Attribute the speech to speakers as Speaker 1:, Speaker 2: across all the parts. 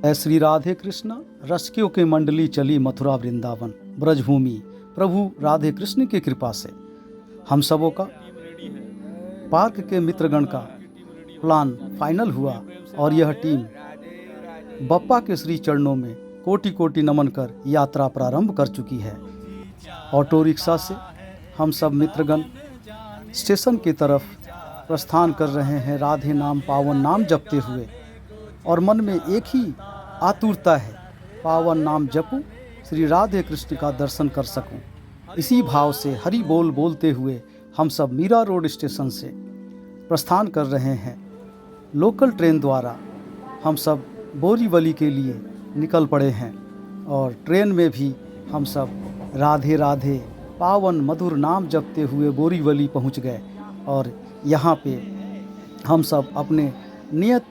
Speaker 1: ऐ श्री राधे कृष्ण रसिकों की मंडली चली मथुरा वृंदावन ब्रजभूमि प्रभु राधे कृष्ण की कृपा से हम सबों का पार्क के मित्रगण का प्लान फाइनल हुआ और यह टीम बप्पा के श्री चरणों में कोटि कोटि नमन कर यात्रा प्रारंभ कर चुकी है। ऑटो रिक्शा से हम सब मित्रगण स्टेशन की तरफ प्रस्थान कर रहे हैं, राधे नाम पावन नाम जपते हुए, और मन में एक ही आतुरता है, पावन नाम जपूं, श्री राधे कृष्ण का दर्शन कर सकूं। इसी भाव से हरि बोल बोलते हुए हम सब मीरा रोड स्टेशन से प्रस्थान कर रहे हैं। लोकल ट्रेन द्वारा हम सब बोरीवली के लिए निकल पड़े हैं और ट्रेन में भी हम सब राधे राधे पावन मधुर नाम जपते हुए बोरीवली पहुंच गए और यहाँ पे हम सब अपने नियत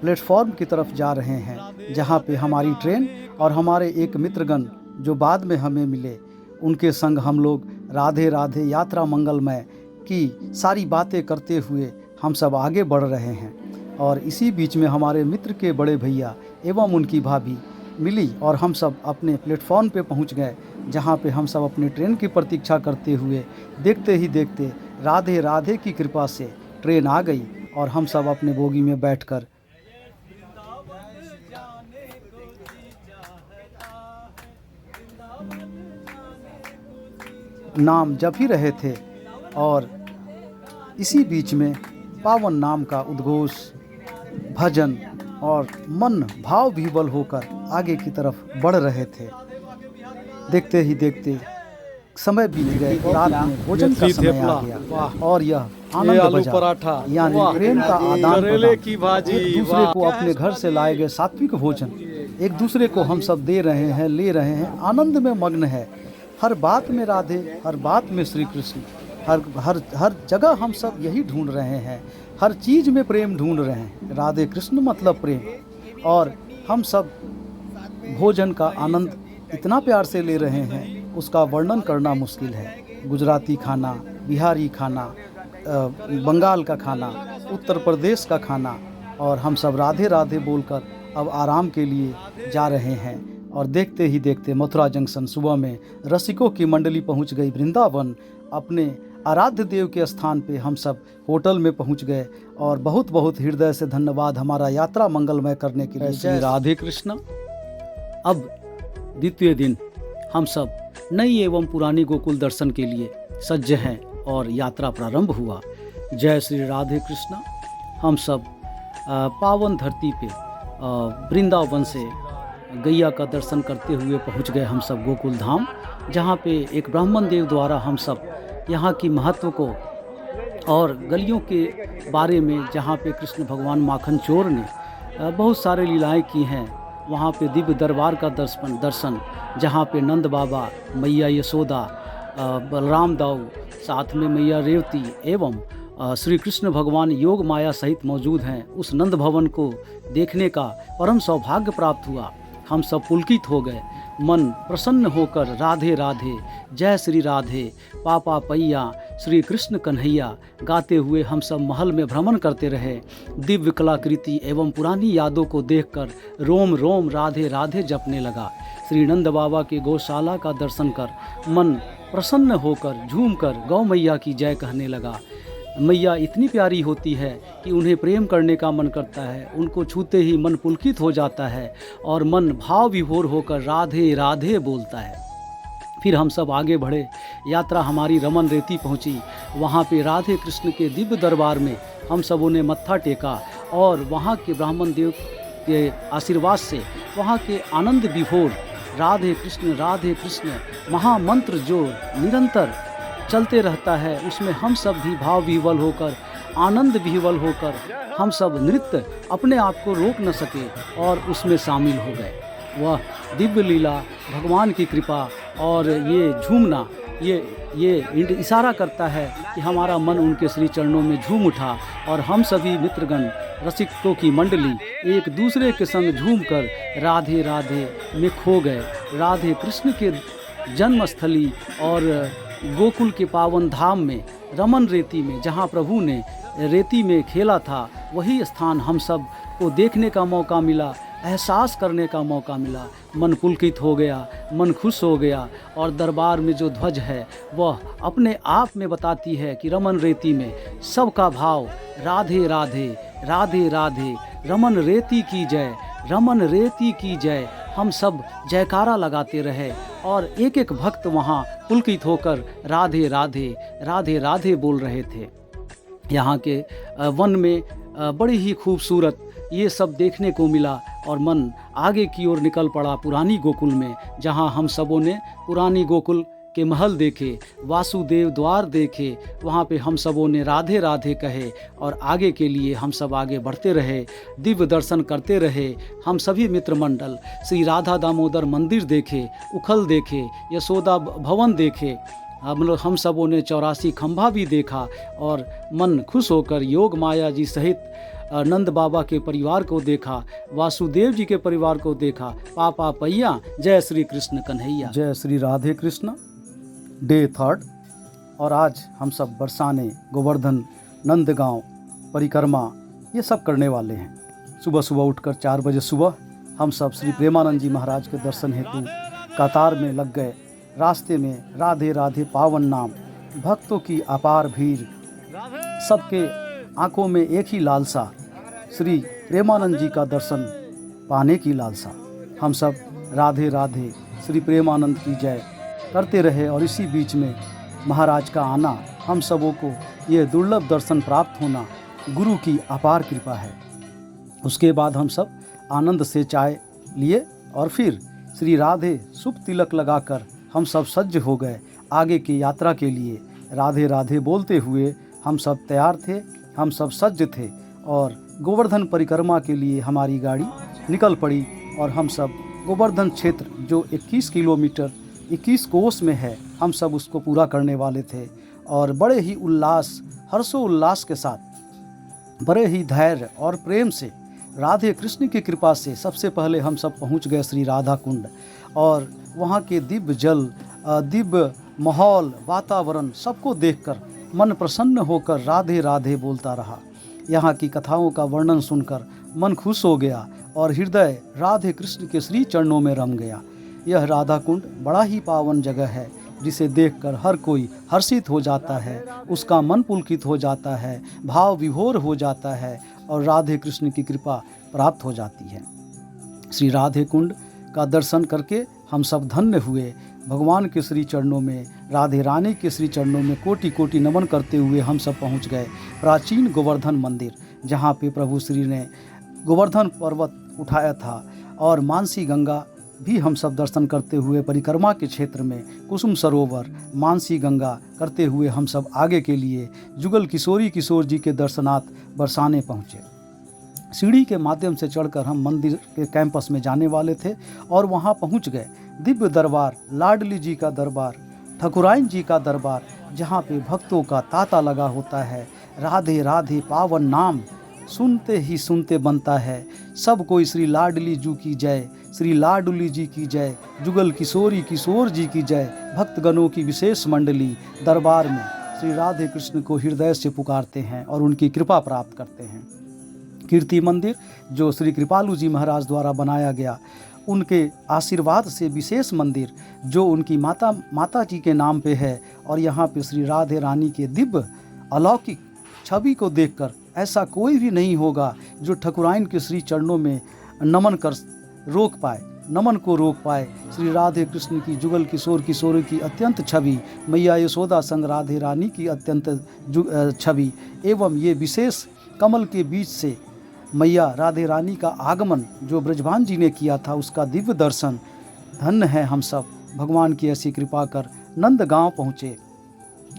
Speaker 1: प्लेटफॉर्म की तरफ जा रहे हैं, जहाँ पे हमारी ट्रेन और हमारे एक मित्रगण जो बाद में हमें मिले, उनके संग हम लोग राधे राधे यात्रा मंगलमय की सारी बातें करते हुए हम सब आगे बढ़ रहे हैं। और इसी बीच में हमारे मित्र के बड़े भैया एवं उनकी भाभी मिली और हम सब अपने प्लेटफॉर्म पे पहुंच गए, जहां पे हम सब अपने ट्रेन की प्रतीक्षा करते हुए देखते ही देखते राधे राधे की कृपा से ट्रेन आ गई और हम सब अपने बोगी में बैठकर नाम जप ही रहे थे। और इसी बीच में पावन नाम का उद्घोष, भजन और मन भाव विह्वल होकर आगे की तरफ बढ़ रहे थे। देखते ही देखते समय बीत गए, रात में भोजन का समय आ गया और यह आनंद बजा, यानी प्रेम का आदान प्रदान। एक दूसरे को अपने घर से लाए गए सात्विक भोजन एक दूसरे को हम सब दे रहे हैं, ले रहे हैं, आनंद में मग्न है। हर बात में राधे, हर बात में श्री कृष्ण, हर जगह हम सब यही ढूंढ रहे हैं, हर चीज़ में प्रेम ढूंढ रहे हैं। राधे कृष्ण मतलब प्रेम। और हम सब भोजन का आनंद इतना प्यार से ले रहे हैं, उसका वर्णन करना मुश्किल है। गुजराती खाना, बिहारी खाना, बंगाल का खाना, उत्तर प्रदेश का खाना, और हम सब राधे राधे बोलकर अब आराम के लिए जा रहे हैं। और देखते ही देखते मथुरा जंक्शन सुबह में रसिकों की मंडली पहुंच गई वृंदावन। अपने आराध्य देव के स्थान पे हम सब होटल में पहुंच गए और बहुत बहुत हृदय से धन्यवाद हमारा यात्रा मंगलमय करने के लिए। श्री राधे कृष्ण। अब द्वितीय दिन हम सब नई एवं पुरानी गोकुल दर्शन के लिए सज्ज हैं और यात्रा प्रारंभ हुआ। जय श्री राधे कृष्ण। हम सब पावन धरती पे वृंदावन से गैया का दर्शन करते हुए पहुंच गए हम सब गोकुल धाम, जहां पे एक ब्राह्मण देव द्वारा हम सब यहाँ की महत्व को और गलियों के बारे में, जहाँ पे कृष्ण भगवान माखन चोर ने बहुत सारे लीलाएं की हैं, वहाँ पे दिव्य दरबार का दर्शन, जहाँ पे नंद बाबा, मैया यशोदा, बलराम दाऊ, साथ में मैया रेवती एवं श्री कृष्ण भगवान योग माया सहित मौजूद हैं। उस नंद भवन को देखने का परम सौभाग्य प्राप्त हुआ। हम सब पुलकित हो गए, मन प्रसन्न होकर राधे राधे, जय श्री राधे, पापा पैया, श्री कृष्ण कन्हैया गाते हुए हम सब महल में भ्रमण करते रहे। दिव्य कलाकृति एवं पुरानी यादों को देखकर रोम रोम राधे राधे जपने लगा। श्री नंद बाबा के गौशाला का दर्शन कर मन प्रसन्न होकर झूमकर गौ मैया की जय कहने लगा। मैया इतनी प्यारी होती है कि उन्हें प्रेम करने का मन करता है, उनको छूते ही मन पुलकित हो जाता है और मन भाव विभोर होकर राधे राधे बोलता है। फिर हम सब आगे बढ़े, यात्रा हमारी रमन रेती पहुंची। वहाँ पे राधे कृष्ण के दिव्य दरबार में हम सबों ने मत्था टेका और वहाँ के ब्राह्मण देव के आशीर्वाद से वहाँ के आनंद विभोर राधे कृष्ण महामंत्र जो निरंतर चलते रहता है, उसमें हम सब भी भाव विह्वल होकर, आनंद विह्वल होकर हम सब नृत्य अपने आप को रोक न सके और उसमें शामिल हो गए। वह दिव्य लीला, भगवान की कृपा और ये झूमना, ये इशारा करता है कि हमारा मन उनके श्री चरणों में झूम उठा और हम सभी मित्रगण, रसिकों की मंडली एक दूसरे के संग झूमकर राधे राधे में खो गए। राधे कृष्ण के जन्मस्थली और गोकुल के पावन धाम में, रमन रेती में, जहाँ प्रभु ने रेती में खेला था, वही स्थान हम सब को देखने का मौका मिला। एहसास करने का मौका मिला। मन पुलकित हो गया, मन खुश हो गया, और दरबार में जो ध्वज है वह अपने आप में बताती है कि रमन रेती में सबका भाव राधे राधे राधे राधे, रमन रेती की जय, रमन रेती की जय। हम सब जयकारा लगाते रहे और एक एक भक्त वहाँ पुलकित होकर राधे राधे राधे राधे बोल रहे थे। यहाँ के वन में बड़ी ही खूबसूरत ये सब देखने को मिला और मन आगे की ओर निकल पड़ा पुरानी गोकुल में, जहाँ हम सबों ने पुरानी गोकुल के महल देखे, वासुदेव द्वार देखे, वहाँ पे हम सबों ने राधे राधे कहे और आगे के लिए हम सब आगे बढ़ते रहे, दिव्य दर्शन करते रहे। हम सभी मित्र मंडल श्री राधा दामोदर मंदिर देखे, उखल देखे, यशोदा भवन देखे, हम सबों ने 84 खंभा भी देखा और मन खुश होकर योग माया जी सहित नंद बाबा के परिवार को देखा, वासुदेव जी के परिवार को देखा। पापा पैया, जय श्री कृष्ण कन्हैया। जय श्री राधे कृष्ण। डे 3 और आज हम सब बरसाने, गोवर्धन, नंदगांव, परिक्रमा ये सब करने वाले हैं। सुबह सुबह उठकर 4 बजे सुबह हम सब श्री प्रेमानंद जी महाराज के दर्शन हेतु कतार में लग गए। रास्ते में राधे राधे पावन नाम, भक्तों की अपार भीड़, सबके आंखों में एक ही लालसा, श्री प्रेमानंद जी का दर्शन पाने की लालसा। हम सब राधे राधे श्री प्रेमानंद की जय करते रहे और इसी बीच में महाराज का आना, हम सबों को ये दुर्लभ दर्शन प्राप्त होना गुरु की अपार कृपा है। उसके बाद हम सब आनंद से चाय लिए और फिर श्री राधे शुभ तिलक लगाकर हम सब सज्ज हो गए आगे की यात्रा के लिए। राधे राधे बोलते हुए हम सब तैयार थे, हम सब सज्ज थे और गोवर्धन परिक्रमा के लिए हमारी गाड़ी निकल पड़ी और हम सब गोवर्धन क्षेत्र जो 21 किलोमीटर 21 कोस में है, हम सब उसको पूरा करने वाले थे और बड़े ही उल्लास, हर्षोल्लास के साथ, बड़े ही धैर्य और प्रेम से, राधे कृष्ण की कृपा से सबसे पहले हम सब पहुंच गए श्री राधा कुंड और वहाँ के दिव्य जल, दिव्य माहौल, वातावरण सबको देखकर मन प्रसन्न होकर राधे राधे बोलता रहा। यहाँ की कथाओं का वर्णन सुनकर मन खुश हो गया और हृदय राधे कृष्ण के श्री चरणों में रम गया। यह राधा कुंड बड़ा ही पावन जगह है जिसे देखकर हर कोई हर्षित हो जाता है, उसका मन पुलकित हो जाता है, भाव विभोर हो जाता है और राधे कृष्ण की कृपा प्राप्त हो जाती है। श्री राधे कुंड का दर्शन करके हम सब धन्य हुए। भगवान के श्री चरणों में, राधे रानी के श्री चरणों में कोटि कोटि नमन करते हुए हम सब पहुंच गए प्राचीन गोवर्धन मंदिर, जहां पे प्रभु श्री ने गोवर्धन पर्वत उठाया था और मानसी गंगा भी हम सब दर्शन करते हुए परिक्रमा के क्षेत्र में कुसुम सरोवर, मानसी गंगा करते हुए हम सब आगे के लिए जुगल किशोर जी के दर्शनार्थ बरसाने पहुँचे। सीढ़ी के माध्यम से चढ़कर हम मंदिर के कैंपस में जाने वाले थे और वहाँ पहुँच गए। दिव्य दरबार, लाडली जी का दरबार, ठकुराइन जी का दरबार, जहाँ पे भक्तों का तांता लगा होता है। राधे राधे पावन नाम सुनते ही सुनते बनता है, सब कोई श्री लाडली जी की जय, श्री लाडली जी की जय, जुगल किशोर जी की जय। भक्तगणों की विशेष मंडली दरबार में श्री राधे कृष्ण को हृदय से पुकारते हैं और उनकी कृपा प्राप्त करते हैं। कीर्ति मंदिर जो श्री कृपालु जी महाराज द्वारा बनाया गया, उनके आशीर्वाद से विशेष मंदिर जो उनकी माता जी के नाम पे है और यहाँ पे श्री राधे रानी के दिव्य अलौकिक छवि को देखकर ऐसा कोई भी नहीं होगा जो ठकुराइन के श्री चरणों में नमन को रोक पाए। श्री राधे कृष्ण की जुगल किशोर की अत्यंत छवि, मैया यशोदा संग राधे रानी की अत्यंत छवि एवं ये विशेष कमल के बीच से मैया राधे रानी का आगमन जो ब्रजभान जी ने किया था, उसका दिव्य दर्शन। धन्य है हम सब, भगवान की ऐसी कृपा कर नंदगांव पहुँचे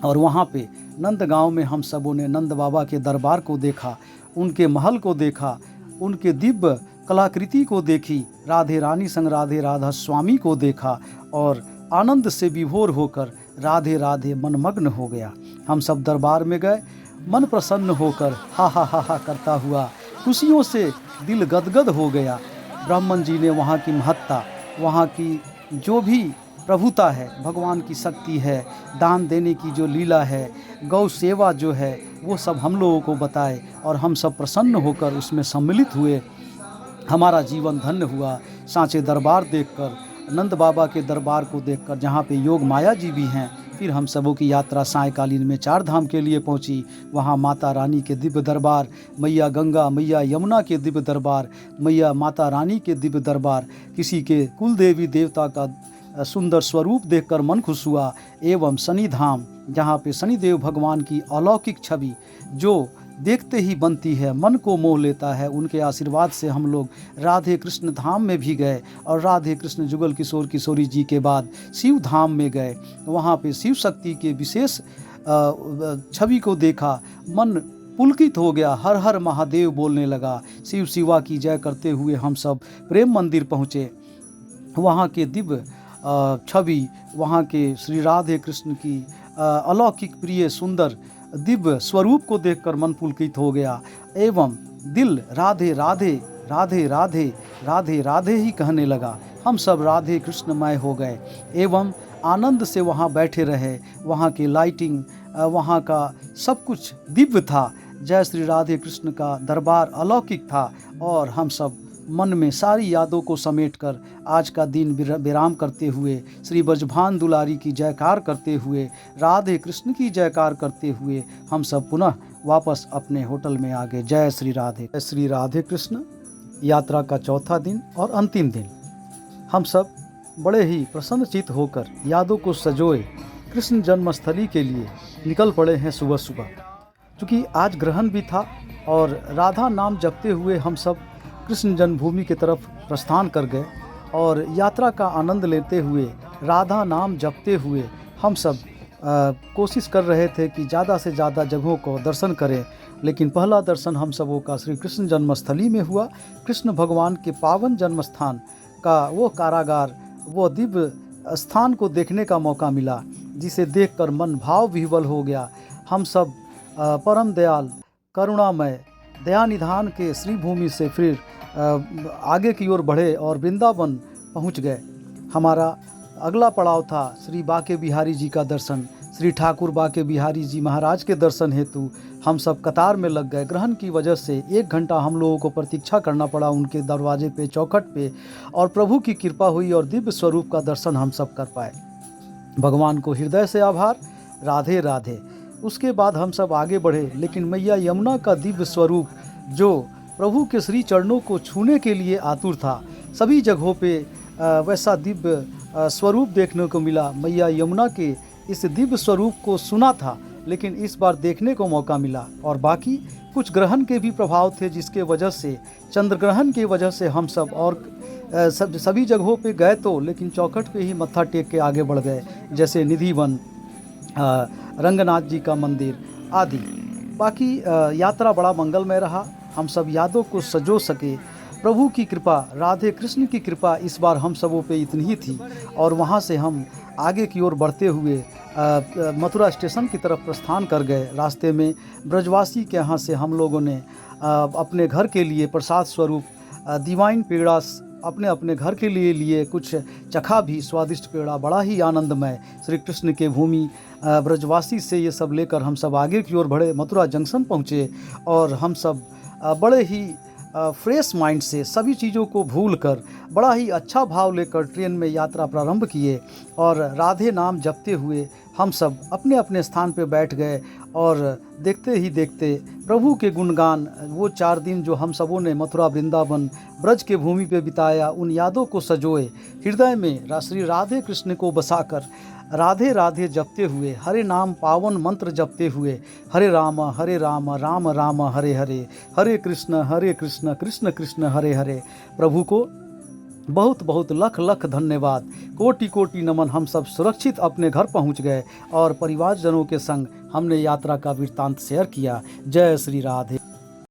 Speaker 1: और वहाँ पे नंदगांव में हम सबों ने नंद बाबा के दरबार को देखा, उनके महल को देखा, उनके दिव्य कलाकृति को देखी, राधे रानी संग राधे राधा स्वामी को देखा और आनंद से विभोर होकर राधे राधे मनमग्न हो गया। हम सब दरबार में गए, मन प्रसन्न होकर हा हा हा हा करता हुआ खुशियों से दिल गदगद हो गया। ब्राह्मण जी ने वहाँ की महत्ता, वहाँ की जो भी प्रभुता है, भगवान की शक्ति है, दान देने की जो लीला है, गौ सेवा जो है, वो सब हम लोगों को बताए और हम सब प्रसन्न होकर उसमें सम्मिलित हुए। हमारा जीवन धन्य हुआ। सांचे दरबार देखकर, नंद बाबा के दरबार को देखकर, जहाँ पे योग माया जी भी हैं। फिर हम सबों की यात्रा सायकालीन में 4 धाम के लिए पहुंची। वहाँ माता रानी के दिव्य दरबार, मैया गंगा, मैया यमुना के दिव्य दरबार, मैया माता रानी के दिव्य दरबार, किसी के कुल देवी देवता का सुंदर स्वरूप देखकर मन खुश हुआ। एवं शनि धाम, जहाँ पे शनिदेव भगवान की अलौकिक छवि जो देखते ही बनती है, मन को मोह लेता है। उनके आशीर्वाद से हम लोग राधे कृष्ण धाम में भी गए और राधे कृष्ण जुगल किशोर किशोरी जी के बाद शिव धाम में गए। वहाँ पे शिव शक्ति के विशेष छवि को देखा, मन पुलकित हो गया, हर हर महादेव बोलने लगा। शिव शिवा की जय करते हुए हम सब प्रेम मंदिर पहुँचे। वहाँ के दिव्य छवि, वहाँ के श्री राधे कृष्ण की अलौकिक प्रिय सुंदर दिव्य स्वरूप को देखकर मन पुलकित हो गया एवं दिल राधे राधे राधे राधे राधे राधे ही कहने लगा। हम सब राधे कृष्णमय हो गए एवं आनंद से वहाँ बैठे रहे। वहाँ की लाइटिंग, वहाँ का सब कुछ दिव्य था। जय श्री राधे कृष्ण का दरबार अलौकिक था और हम सब मन में सारी यादों को समेटकर आज का दिन विराम करते हुए, श्री ब्रजभान दुलारी की जयकार करते हुए, राधे कृष्ण की जयकार करते हुए हम सब पुनः वापस अपने होटल में आ गए। जय श्री राधे कृष्ण। यात्रा का चौथा दिन और अंतिम दिन हम सब बड़े ही प्रसन्नचित्त होकर यादों को सजोए कृष्ण जन्मस्थली के लिए निकल पड़े हैं सुबह सुबह। क्योंकि आज ग्रहण भी था और राधा नाम जपते हुए हम सब कृष्ण जन्मभूमि की तरफ प्रस्थान कर गए और यात्रा का आनंद लेते हुए, राधा नाम जपते हुए हम सब कोशिश कर रहे थे कि ज़्यादा से ज़्यादा जगहों को दर्शन करें। लेकिन पहला दर्शन हम सबों का श्री कृष्ण जन्मस्थली में हुआ। कृष्ण भगवान के पावन जन्मस्थान का वो कारागार, वो दिव्य स्थान को देखने का मौका मिला, जिसे देखकर मन भाव विह्वल हो गया। हम सब परम दयाल, करुणामय, दयानिधान के श्री भूमि से फिर आगे की ओर बढ़े और वृंदावन पहुंच गए। हमारा अगला पड़ाव था श्री बाके बिहारी जी का दर्शन। श्री ठाकुर बाके बिहारी जी महाराज के दर्शन हेतु हम सब कतार में लग गए। ग्रहण की वजह से 1 घंटा हम लोगों को प्रतीक्षा करना पड़ा उनके दरवाजे पे, चौखट पे, और प्रभु की कृपा हुई और दिव्य स्वरूप का दर्शन हम सब कर पाए। भगवान को हृदय से आभार। राधे राधे। उसके बाद हम सब आगे बढ़े, लेकिन मैया यमुना का दिव्य स्वरूप जो प्रभु के श्री चरणों को छूने के लिए आतुर था, सभी जगहों पे वैसा दिव्य स्वरूप देखने को मिला। मैया यमुना के इस दिव्य स्वरूप को सुना था, लेकिन इस बार देखने को मौका मिला। और बाकी कुछ ग्रहण के भी प्रभाव थे, जिसके वजह से, चंद्र ग्रहण की वजह से हम सब और सभी जगहों पे गए तो, लेकिन चौखट पे ही मत्था टेक के आगे बढ़ गए, जैसे निधिवन, रंगनाथ जी का मंदिर आदि। बाकी यात्रा बड़ा मंगलमय रहा। हम सब यादों को सजो सके। प्रभु की कृपा, राधे कृष्ण की कृपा इस बार हम सबों पे इतनी ही थी। और वहाँ से हम आगे की ओर बढ़ते हुए मथुरा स्टेशन की तरफ प्रस्थान कर गए। रास्ते में ब्रजवासी के यहाँ से हम लोगों ने अपने घर के लिए प्रसाद स्वरूप डिवाइन पेड़ा अपने अपने घर के लिए कुछ चखा भी। स्वादिष्ट पेड़ा, बड़ा ही आनंदमय, श्री कृष्ण के भूमि ब्रजवासी से ये सब लेकर हम सब आगे की ओर बढ़े। मथुरा जंक्शन पहुँचे और हम सब बड़े ही फ्रेश माइंड से सभी चीज़ों को भूलकर बड़ा ही अच्छा भाव लेकर ट्रेन में यात्रा प्रारंभ किए और राधे नाम जपते हुए हम सब अपने अपने स्थान पर बैठ गए। और देखते ही देखते प्रभु के गुणगान, वो 4 दिन जो हम सबों ने मथुरा वृंदावन ब्रज के भूमि पे बिताया, उन यादों को सजोए हृदय में श्री राधे कृष्ण को बसाकर राधे राधे जपते हुए, हरे नाम पावन मंत्र जपते हुए, हरे राम राम राम हरे हरे, हरे कृष्ण कृष्ण कृष्ण हरे हरे। प्रभु को बहुत बहुत लख लख धन्यवाद, कोटि कोटि नमन। हम सब सुरक्षित अपने घर पहुंच गए और परिवारजनों के संग हमने यात्रा का वृत्तांत शेयर किया। जय श्री राधे।